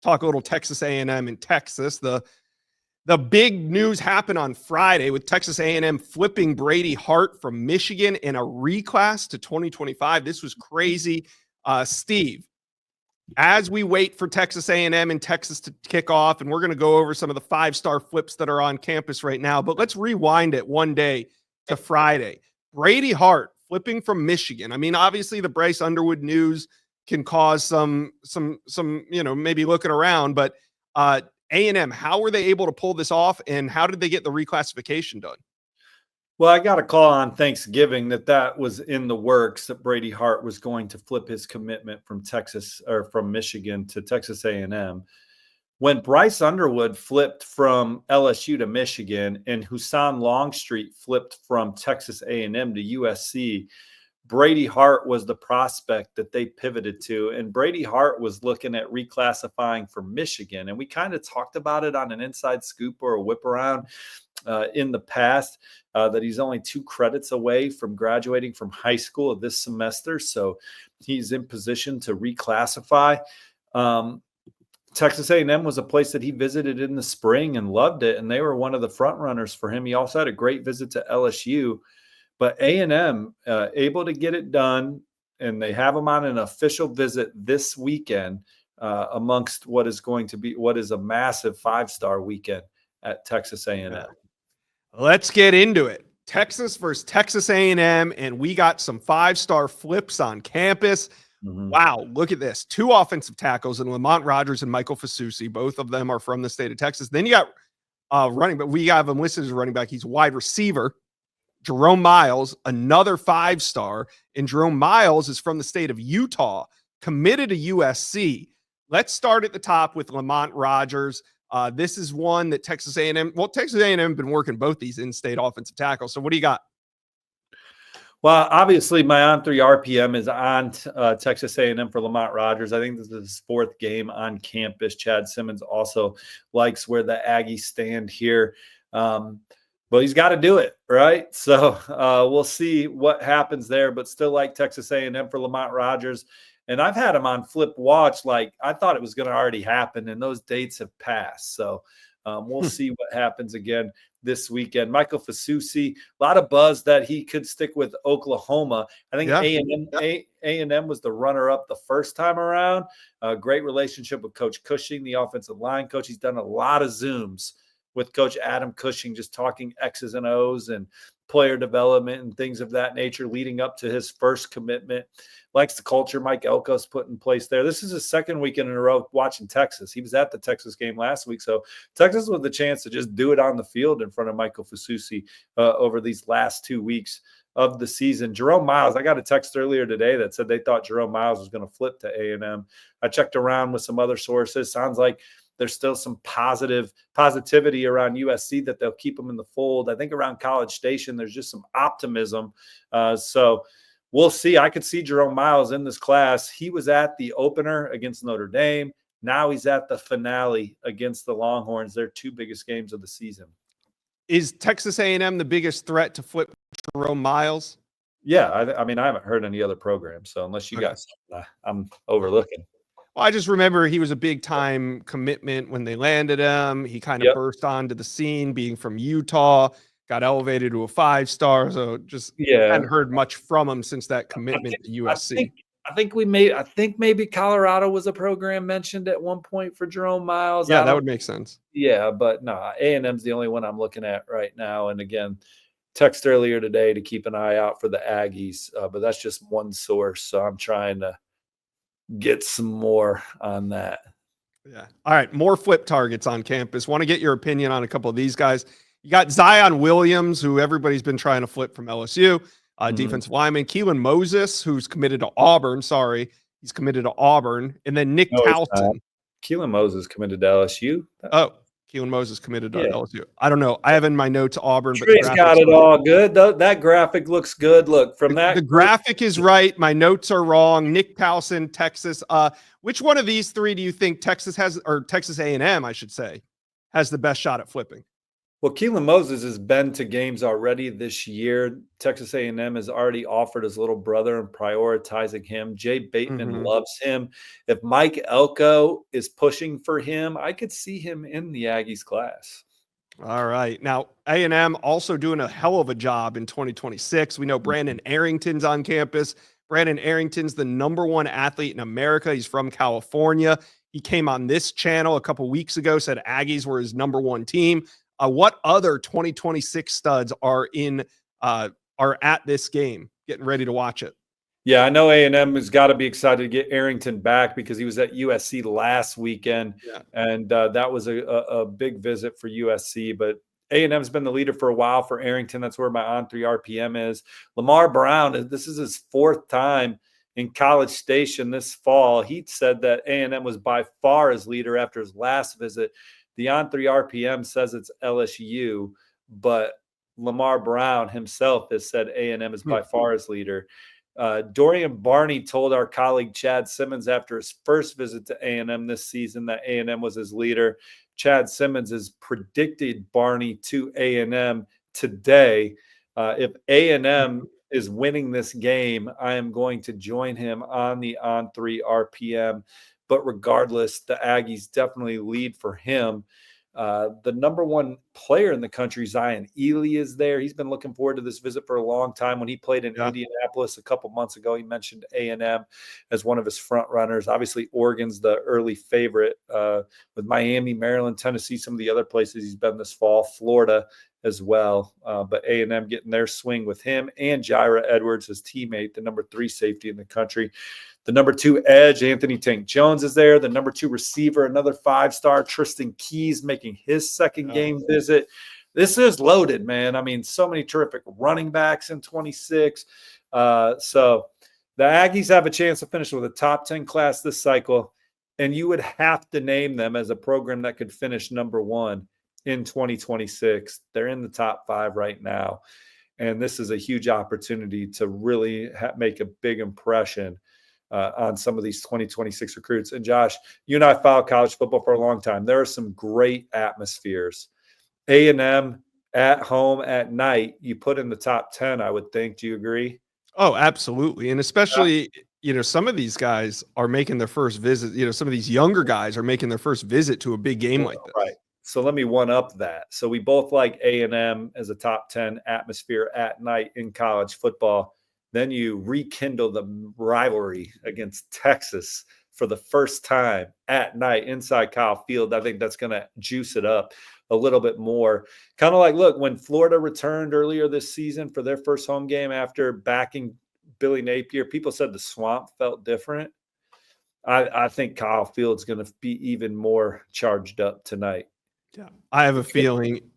talk a little Texas A&M in Texas. The big news happened on Friday with Texas A&M flipping Brady Hart from Michigan in a reclass to 2025. This was crazy. Steve, as we wait for Texas A&M and Texas to kick off, and we're going to go over some of the 5-star flips that are on campus right now, but let's rewind it one day to Friday. Brady Hart flipping from Michigan. I mean, obviously the Bryce Underwood news can cause some maybe looking around, but A&M, how were they able to pull this off, and how did they get the reclassification done? Well, I got a call on Thanksgiving that was in the works, that Brady Hart was going to flip his commitment from Michigan to Texas A&M. When Bryce Underwood flipped from LSU to Michigan and Hussein Longstreet flipped from Texas A&M to USC, Brady Hart was the prospect that they pivoted to. And Brady Hart was looking at reclassifying for Michigan. And we kind of talked about it on an inside scoop or a whip around in the past, that he's only 2 credits away from graduating from high school this semester. So he's in position to reclassify. Texas A&M was a place that he visited in the spring and loved it. And they were one of the front runners for him. He also had a great visit to LSU. But A&M able to get it done, and they have him on an official visit this weekend amongst what is a massive 5-star weekend at Texas A&M. Let's get into it. Texas versus Texas A&M, and we got some 5-star flips on campus. Mm-hmm. Wow, look at this. 2 offensive tackles in Lamont Rogers and Michael Fasusi. Both of them are from the state of Texas. Then you got running back. We have him listed as a running back. He's a wide receiver. Jerome Miles, another 5-star, and Jerome Miles is from the state of Utah, committed to USC. Let's start at the top with Lamont Rogers. This is one that Texas A&M have been working both these in-state offensive tackles. So what do you got? Well, obviously my on-3 RPM is on Texas A&M for Lamont Rogers. I think this is his 4th game on campus. Chad Simmons also likes where the Aggies stand here. But he's got to do it, right? So we'll see what happens there, but still like Texas A&M for Lamont Rogers. And I've had him on Flip Watch. Like, I thought it was going to already happen, and those dates have passed. So we'll see what happens again this weekend. Michael Fasusi, a lot of buzz that he could stick with Oklahoma. I think A&M was the runner-up the first time around. Great relationship with Coach Cushing, the offensive line coach. He's done a lot of Zooms with Coach Adam Cushing, just talking X's and O's and player development and things of that nature leading up to his first commitment. Likes the culture Mike Elko's put in place there. This is his 2nd weekend in a row watching Texas. He was at the Texas game last week. So Texas with the chance to just do it on the field in front of Michael Fasusi over these last 2 weeks of the season. Jerome Miles, I got a text earlier today that said they thought Jerome Miles was going to flip to A&M. I checked around with some other sources. Sounds like there's still some positivity around USC that they'll keep them in the fold. I think around College Station, there's just some optimism. So we'll see. I could see Jerome Miles in this class. He was at the opener against Notre Dame. Now he's at the finale against the Longhorns. Their 2 biggest games of the season. Is Texas A&M the biggest threat to flip Jerome Miles? Yeah. I mean, I haven't heard any other program. So unless you got something I'm overlooking. Well, I just remember he was a big-time commitment when they landed him. He kind of burst onto the scene, being from Utah, got elevated to a 5-star. So just hadn't heard much from him since that commitment to USC. I think maybe Colorado was a program mentioned at one point for Jerome Miles. Yeah, that would make sense. Yeah, but no, A&M's the only one I'm looking at right now. And again, text earlier today to keep an eye out for the Aggies, but that's just one source. So I'm trying to get some more on that. Yeah. All right. More flip targets on campus. Want to get your opinion on a couple of these guys. You got Zion Williams, who everybody's been trying to flip from LSU, defensive lineman. Keelan Moses, who's committed to Auburn. He's committed to Auburn. And then Nick Towson. Keelan Moses committed to LSU. Keelan Moses committed to LSU. I don't know. I have in my notes Auburn. But Trey's got it all good. That graphic looks good. Look, from that. The graphic is right. My notes are wrong. Nick Towson, Texas. Which one of these 3 do you think Texas has, or Texas A&M, I should say, has the best shot at flipping? Well, Keelan Moses has been to games already this year. Texas A&M has already offered his little brother and prioritizing him. Jay Bateman Mhm. loves him. If Mike Elko is pushing for him, I could see him in the Aggies class. All right. Now, A&M also doing a hell of a job in 2026. We know Brandon Arrington's on campus. Brandon Arrington's the #1 athlete in America. He's from California. He came on this channel a couple weeks ago, said Aggies were his #1 team. What other 2026 studs are at this game, getting ready to watch it? Yeah, I know A&M has got to be excited to get Arrington back because he was at USC last weekend, Yeah. and that was a big visit for USC. But A&M's been the leader for a while for Arrington. That's where my on-3 RPM is. Lamar Brown, this is his 4th time in College Station this fall. He said that A&M was by far his leader after his last visit. The on-3 RPM says it's LSU, but Lamar Brown himself has said A&M is by far his leader. Dorian Barney told our colleague Chad Simmons after his first visit to A&M this season that A&M was his leader. Chad Simmons has predicted Barney to A&M today. If A&M is winning this game, I am going to join him on the on-3 RPM. But regardless, the Aggies definitely lead for him. The #1 player in the country, Zion Ely, is there. He's been looking forward to this visit for a long time. When he played in Indianapolis a couple months ago, he mentioned A&M as one of his front runners. Obviously, Oregon's the early favorite with Miami, Maryland, Tennessee, some of the other places he's been this fall, Florida as well. But A&M getting their swing with him and Jaira Edwards, his teammate, the #3 safety in the country. The #2 edge, Anthony Tank Jones, is there. The #2 receiver, another 5-star, Tristan Keys, making his second game visit. This is loaded, man. I mean, so many terrific running backs in 26. So the Aggies have a chance to finish with a top 10 class this cycle, and you would have to name them as a program that could finish #1 in 2026. They're in the top 5 right now, and this is a huge opportunity to really make a big impression on some of these 2026 recruits. And Josh, you and I followed college football for a long time. There are some great atmospheres. A&M at home at night, you put in the top 10, I would think. Do you agree? Oh, absolutely. And especially, some of these guys are making their first visit. Some of these younger guys are making their first visit to a big game like this. Right. So let me one up that. So we both like A&M as a top 10 atmosphere at night in college football. Then you rekindle the rivalry against Texas for the first time at night inside Kyle Field. I think that's going to juice it up a little bit more. Kind of like, look, when Florida returned earlier this season for their first home game after backing Billy Napier, people said the swamp felt different. I think Kyle Field's going to be even more charged up tonight. Yeah, I have a feeling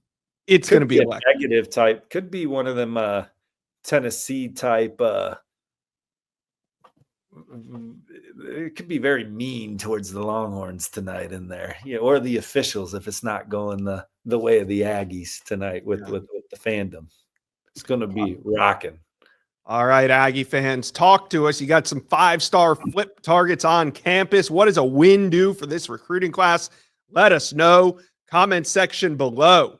it's going to be a negative type. Could be one of them Tennessee type. It could be very mean towards the Longhorns tonight in there, or the officials if it's not going the way of the Aggies tonight with the fandom. It's going to be rocking. All right, Aggie fans, talk to us. You got some 5-star flip targets on campus. What does a win do for this recruiting class? Let us know. Comment section below.